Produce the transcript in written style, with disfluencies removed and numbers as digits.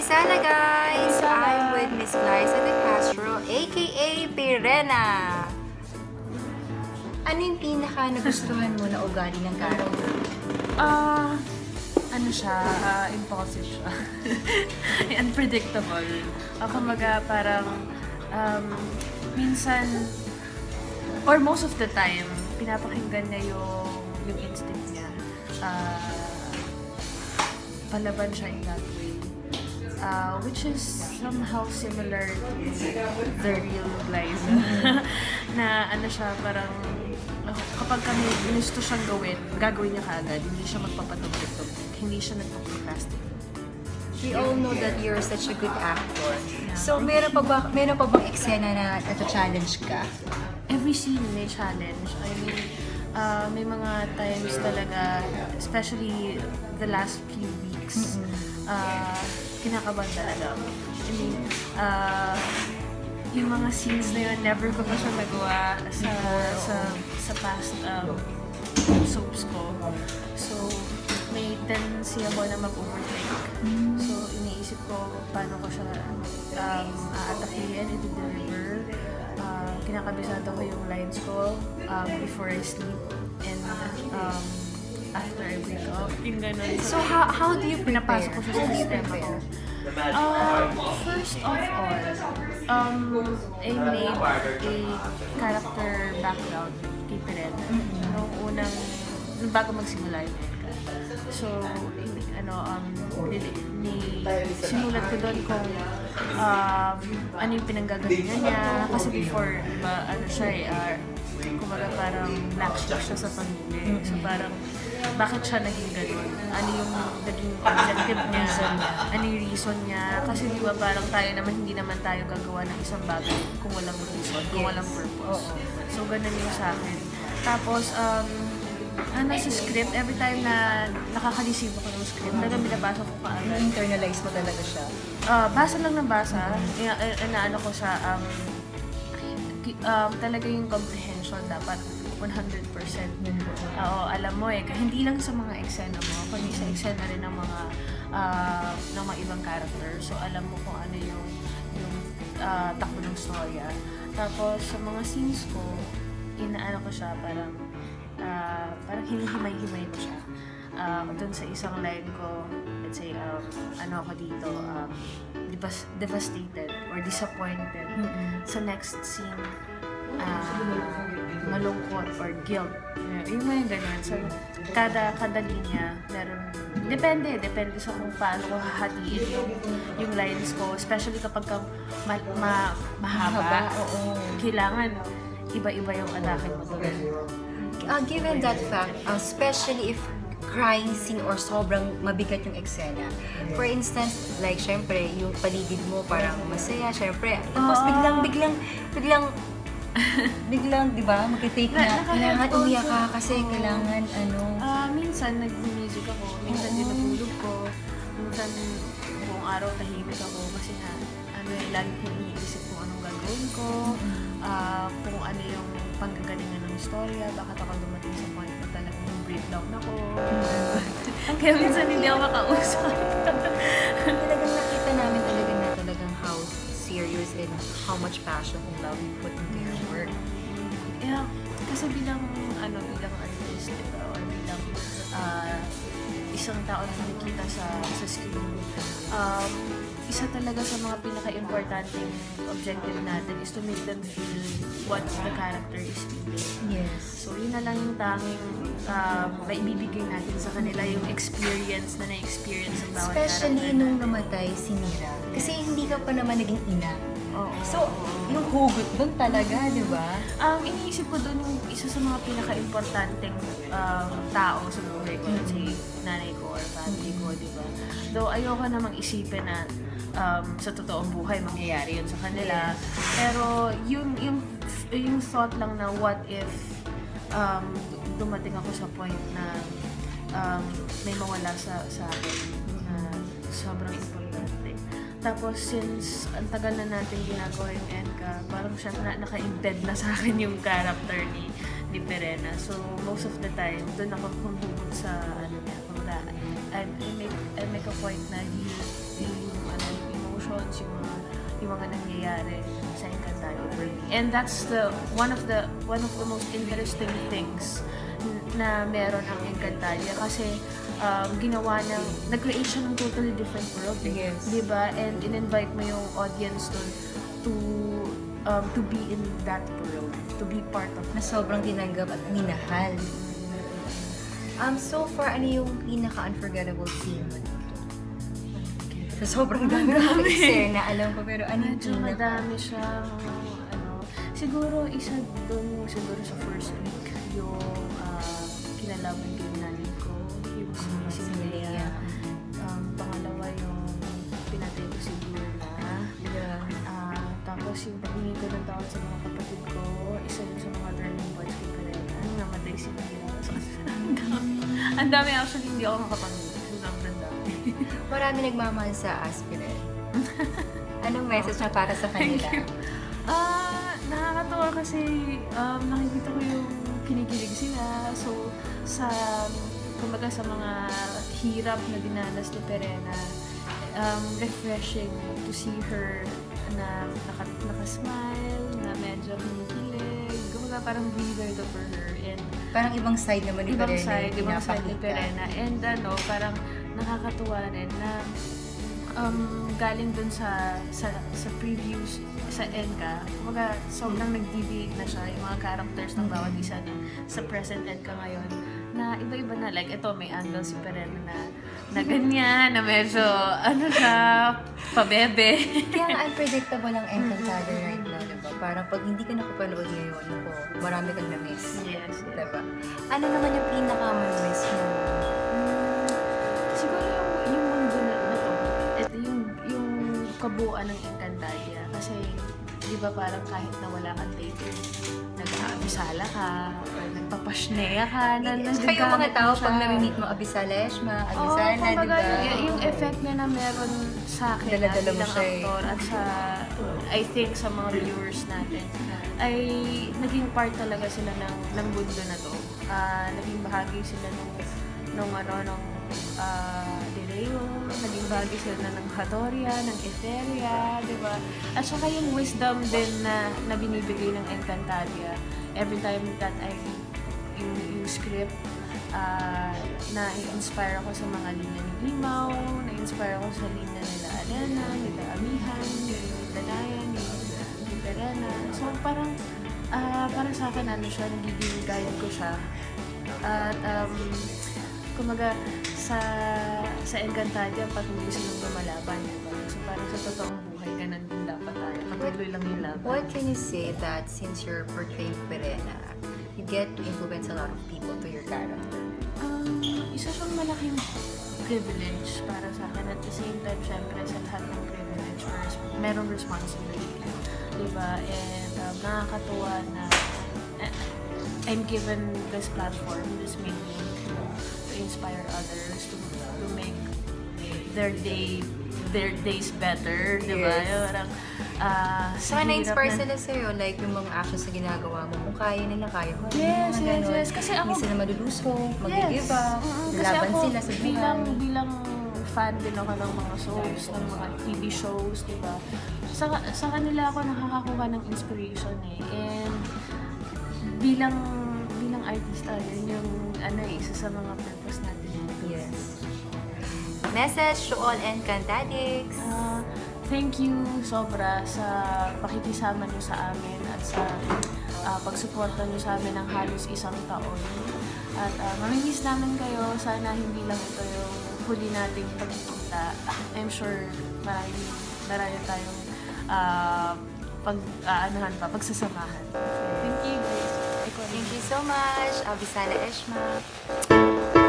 Sala guys! I'm with Miss Liza De Castro, aka Pirena. Ano yung pinaka nagustuhan mo na ugali ng character? Ano siya, impulsive siya. Unpredictable. Kumbaga parang minsan or most of the time pinapakinggan niya yung instinct niya. Palaban siya in that way. Which is somehow similar to the real Liza. Na ano siya, parang kapag kami gusto siyang gagawin niya kaagad. Hindi siya magpapatugtog. Hindi siya nagpo-procrastinate. We all know that you're such a good actor. So, meron pa bang eksena na challenge ka? Every scene may challenge. I mean, may mga times talaga, especially the last few weeks, kinakabahan talaga. I mean, yung mga scenes na yun, never ko pa siya nagawa sa past soaps ko. So, may tendency ako na mag-overthink. So, iniisip ko paano ko siya aatakihin, i-deliver. Kinakabisado ko yung lines ko before I sleep and after I wake up. Yung ganun. So, how do you prepare? Pinapasok ko siya sa sistema ko. First of all, I made a character background kay Pirena. Nung bago magsimula yung Enka. So, sinulat ko doon kung ano yung pinanggagalingan niya. Kasi before, ano siya kumbaga parang black sheep siya sa pamilya. So parang, bakit siya naging ganun? Ano yung naging objective niya? Ano yung reason niya? Kasi di ba parang tayo naman, hindi naman tayo gagawa ng isang bagay kung walang reason, kung walang purpose. So ganun yung sa akin. Tapos, sa script, every time na nakaka-receive ako ng script, talagang binabasa ko kaagad. Internalize mo talaga siya? Basa lang ng basa. Ano ko siya, talaga yung comprehension dapat 100%. Oo, alam mo hindi lang sa mga eksena mo, kundi sa eksena rin ng mga ibang character. So alam mo kung ano yung takbo ng storya. Tapos sa mga scenes ko, inaano ko siya parang hinihimay-himay ko siya. Doon sa isang line ko, let's say, ano ako dito, devastated or disappointed. Sa next scene, malungkot or guilt. Yung mga ganun. So, kada linya, meron, depende sa kung paano ko hahatiin yung lines ko. Especially kapag mahaba. Kailangan iba-iba yung atake mo doon. Given that fact, especially if crying scene or sobrang mabigat yung eksena. For instance, like, syempre, yung paligid mo parang masaya, syempre. Tapos biglang, di ba, magka-take na, kailangan umiyak ka kasi kailangan, Minsan, nag-music ako. Minsan, dinatulog ko. Minsan, buong araw tahimik ako kasi nga, lagi ko iniisip kung anong gagawin ko, kung ano yung panggagalingan ng istorya, bakit ako dumating sa point na talagang breakdown ako. Kaya minsan hindi ako makausap. Talagang nakita namin talagang how serious and how much passion and love you put into your work. Yeah, kasi bilang artist, diba, or bilang isang tao na nakikita sa screen, isa talaga sa mga pinaka-importanting objective natin is to make them feel what the character is feeling. Yes. So, yun na lang yung tanging maibibigay natin sa kanila, yung experience na na-experience ng bawat Especially character. nung namatay si Mira. Kasi hindi ka pa naman naging ina. Oo. So, yung hugot doon talaga, di ba? Iniisip ko doon yung isa sa mga pinaka-importanteng tao sa buhay ko, let's say, nanay ko or family ko, di ba? Though ayoko namang isipin na sa totoong buhay mangyayari yun sa kanila. Pero yung thought lang na what if dumating ako sa point na may mawala sa akin na sobrang importante. Tapos since ang tagal na natin ginagawa yung Enka, parang siya naka-embed na sa akin yung character ni Pirena. So most of the time, doon ako humugot sa niya. I make a point na he emotions, yung mga nangyayari sa Encantadia for me. And that's one of the most interesting things na meron ang Encantadia kasi nag-create siya ng totally different world. Yes. Diba? And in-invite mo yung audience dun to be in that world, to be part of Na sobrang tinanggap at minahal. So far, ano yung pinaka-unforgettable scene mo dito? So, sobrang dami ng eksena, alam ko, pero ano yung Medyo madami siya, siguro isa doon, siguro sa first week, yung kinalaban ko yung nanay ko, yung si Leia. Pangalawa yung pinatay ko si Burna. Yeah. Tapos yung paghingi ko ng tawad sa mga kapatid ko, isa yun sa mga turning points ko pala. Namatay si Leia. Ang dami actually, hindi ako makapangin. Sobrang dami. Marami nagmamahal sa aspirant. Anong message na para sa kanila? Nakakatawa kasi nakikita ko yung kinikilig sila. So, kumbaga sa mga hirap na dinanas ni Perena, refreshing to see her na nakasmile, na medyo kinikilig. Kumbaga parang breather to for her. And Parang ibang side naman ni Perena. ibang side ni Perena. And parang nakakatuwa rin na galing dun sa previews sa Enka, kumbaga sobrang nag-deviate na siya yung mga characters ng bawat isa sa present Enka ngayon na iba-iba na, like ito may angle si Perena na ganyan, na medyo siya, pabebe. Kaya nga unpredictable ang Encantadia right now, diba? Parang pag hindi ka nakapanood ngayon, marami kang na-miss. Yes. Diba? Ano naman yung pinaka-miss mo? Siguro yung mundo na to, ito yung kabuuan ng Encantadia. Kasi, di ba parang kahit na wala kang dating, nag-aabisala ka, or nagpapasneya ka, Saka yung mga tao, pag nami-meet mo, Abisala Eshma, Abisala, kumbaga, diba? yung effect niya na meron sa akin Dala-dala mo bilang siya eh. aktor at I think sa mga viewers natin, ay naging part talaga sila ng mundo na to. Naging bahagi sila nung Direo, naging bahagi sila ng Hatoria, ng Etheria, di ba? At saka yung wisdom din na binibigay ng Encantadia every time that yung script, na-inspire ako sa mga linya ni Imaw, na-inspire ako sa linya nila Alena, nila Amihan, nila Dayan, ni Perena. So parang, para sa akin, nagiging guide ko siya. At, kumaga, sa Encantadia, patuloy silang lumalaban, diba? So parang sa totoong buhay, ganun din dapat tayo. Patuloy lang yung laban. What can you say that since you're portraying Perena, you get to influence a lot of people to your character? Isa siyang malaking privilege para sa akin. At the same time, syempre, sa lahat ng privilege, merong responsibility. Diba? And nakakatuwa na I'm given this platform, this medium, to inspire others, to make their days better, di ba? Yes. Parang, Saka na-inspire sila sa'yo, like yung mga actions na ginagawa mo. Kung kaya nila, kaya ko. Yes, Mga ganun. yes. Kasi ako, Hindi sila madulusong, mag-give up, Kasi laban ako, sila sa buhay. bilang fan din ako ng mga shows, ng mga TV shows, di ba? Sa kanila ako nakakakuha ng inspiration eh. And bilang artista, yun yung isa sa mga purpose natin. Yes. Message to all Encantadicts. Thank you sobra sa pakikisama niyo sa amin at sa pagsuporta niyo sa amin ng halos isang taon. At mamimiss namin kayo. Sana hindi lang ito yung huli nating pagkikita. I'm sure marami tayong pagsasamahan. Thank you guys. Thank you so much, Abisala Eshma.